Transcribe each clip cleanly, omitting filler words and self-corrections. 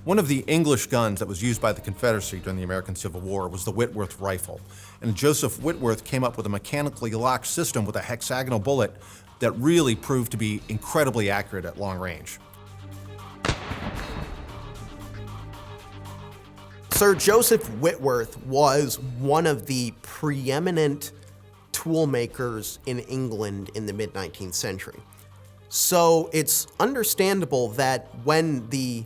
One of the English guns that was used by the Confederacy during the American Civil War was the Whitworth rifle. And Joseph Whitworth came up with a mechanically locked system with a hexagonal bullet that really proved to be incredibly accurate at long range. Sir Joseph Whitworth was one of the preeminent tool makers in England in the mid-19th century. So it's understandable that when the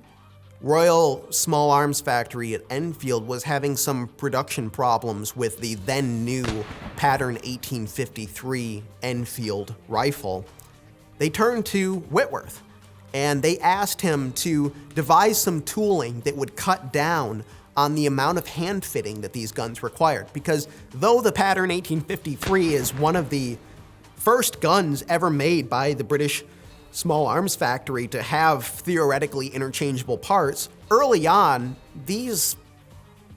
Royal Small Arms Factory at Enfield was having some production problems with the then new pattern 1853 Enfield rifle, they turned to Whitworth and they asked him to devise some tooling that would cut down on the amount of hand fitting that these guns required. Because though the pattern 1853 is one of the first guns ever made by the British Small Arms Factory to have theoretically interchangeable parts, early on, these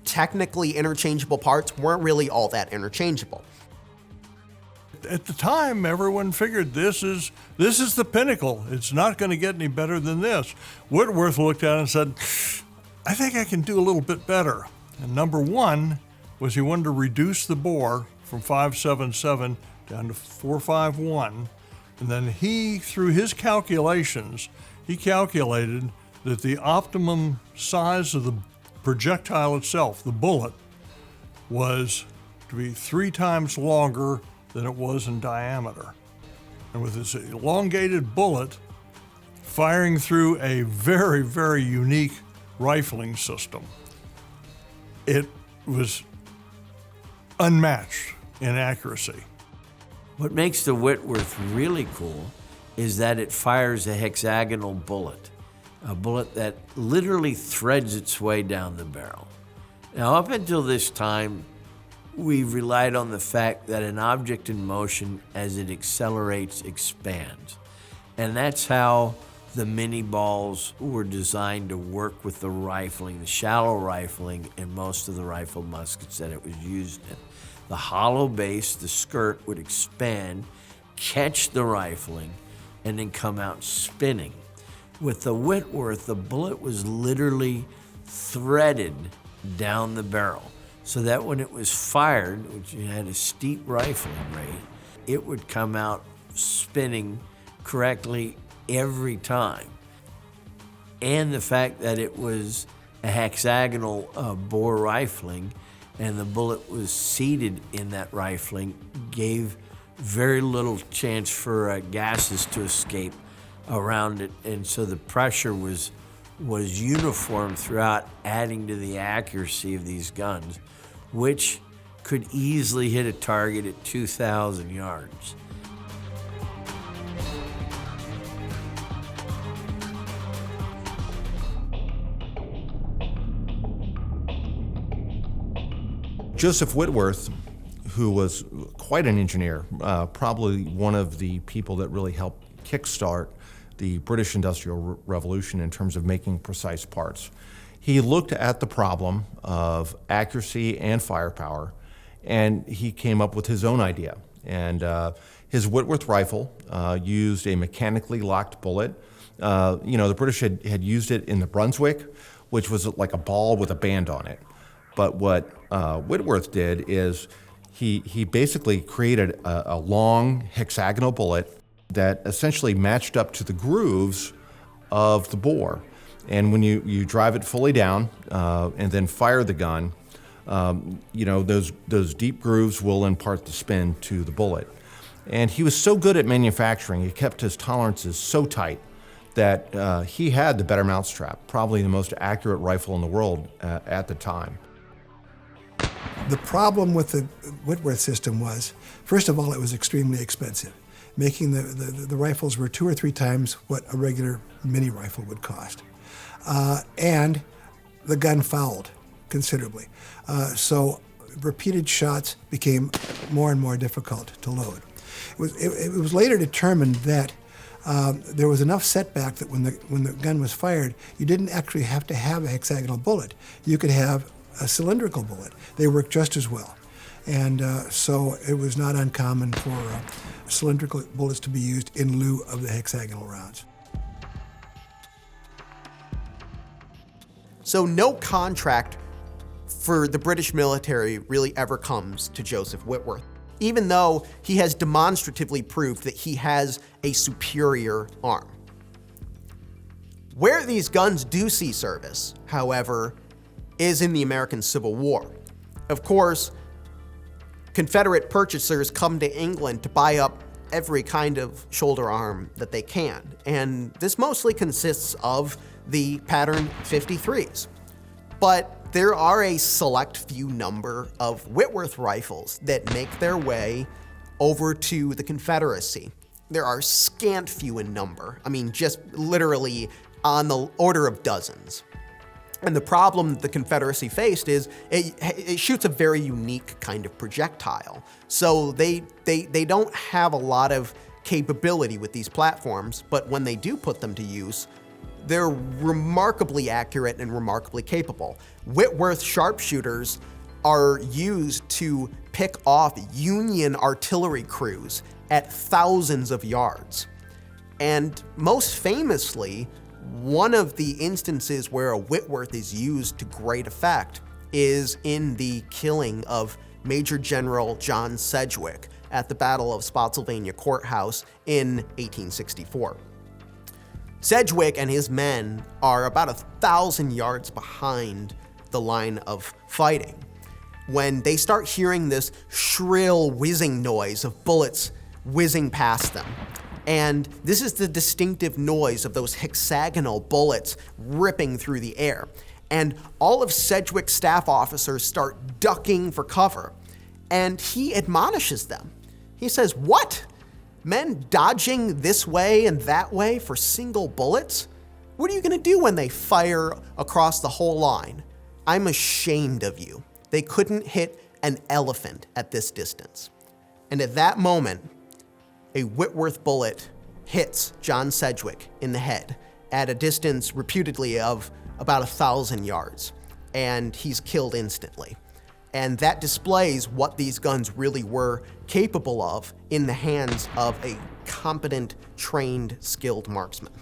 technically interchangeable parts weren't really all that interchangeable. At the time, everyone figured this is the pinnacle. It's not going to get any better than this. Whitworth looked at it and said, I think I can do a little bit better. And number one was he wanted to reduce the bore from 5.77 down to 4.51. And then he, through his calculations, he calculated that the optimum size of the projectile itself, the bullet, was to be 3 times longer than it was in diameter. And with this elongated bullet, firing through a very, very unique rifling system, it was unmatched in accuracy. What makes the Whitworth really cool is that it fires a hexagonal bullet, a bullet that literally threads its way down the barrel. Now, up until this time, we've relied on the fact that an object in motion, as it accelerates, expands. And that's how the mini balls were designed to work with the rifling, the shallow rifling, and most of the rifle muskets that it was used in. The hollow base, the skirt, would expand, catch the rifling, and then come out spinning. With the Whitworth, the bullet was literally threaded down the barrel, so that when it was fired, which had a steep rifling rate, it would come out spinning correctly every time. And the fact that it was a hexagonal bore rifling and the bullet was seated in that rifling gave very little chance for gases to escape around it, and so the pressure was uniform throughout, adding to the accuracy of these guns, which could easily hit a target at 2,000 yards. Joseph Whitworth, who was quite an engineer, probably one of the people that really helped kickstart the British Industrial Revolution in terms of making precise parts. He looked at the problem of accuracy and firepower, and he came up with his own idea. And his Whitworth rifle used a mechanically locked bullet. The British had used it in the Brunswick, which was like a ball with a band on it. But what Whitworth did is he basically created a long hexagonal bullet that essentially matched up to the grooves of the bore. And when you drive it fully down and then fire the gun, those deep grooves will impart the spin to the bullet. And he was so good at manufacturing, he kept his tolerances so tight that he had the better mousetrap, probably the most accurate rifle in the world at the time. The problem with the Whitworth system was, first of all, it was extremely expensive. Making the rifles were 2 or 3 times what a regular mini rifle would cost. And the gun fouled considerably. So repeated shots became more and more difficult to load. It was later determined that there was enough setback that when the gun was fired, you didn't actually have to have a hexagonal bullet. You could have a cylindrical bullet. They worked just as well. And so it was not uncommon for cylindrical bullets to be used in lieu of the hexagonal rounds. So no contract for the British military really ever comes to Joseph Whitworth, even though he has demonstratively proved that he has a superior arm. Where these guns do see service, however, is in the American Civil War. Of course, Confederate purchasers come to England to buy up every kind of shoulder arm that they can, and this mostly consists of the pattern 53s. But there are a select few number of Whitworth rifles that make their way over to the Confederacy. There are scant few in number. I mean, just literally on the order of dozens. And the problem the Confederacy faced is it shoots a very unique kind of projectile. So they don't have a lot of capability with these platforms, but when they do put them to use, they're remarkably accurate and remarkably capable. Whitworth sharpshooters are used to pick off Union artillery crews at thousands of yards. And most famously, one of the instances where a Whitworth is used to great effect is in the killing of Major General John Sedgwick at the Battle of Spotsylvania Courthouse in 1864. Sedgwick and his men are about 1,000 yards behind the line of fighting when they start hearing this shrill whizzing noise of bullets whizzing past them. And this is the distinctive noise of those hexagonal bullets ripping through the air. And all of Sedgwick's staff officers start ducking for cover. And he admonishes them. He says, "What? Men dodging this way and that way for single bullets? What are you going to do when they fire across the whole line? I'm ashamed of you. They couldn't hit an elephant at this distance." And at that moment, a Whitworth bullet hits John Sedgwick in the head at a distance reputedly of about 1,000 yards, and he's killed instantly. And that displays what these guns really were capable of in the hands of a competent, trained, skilled marksman.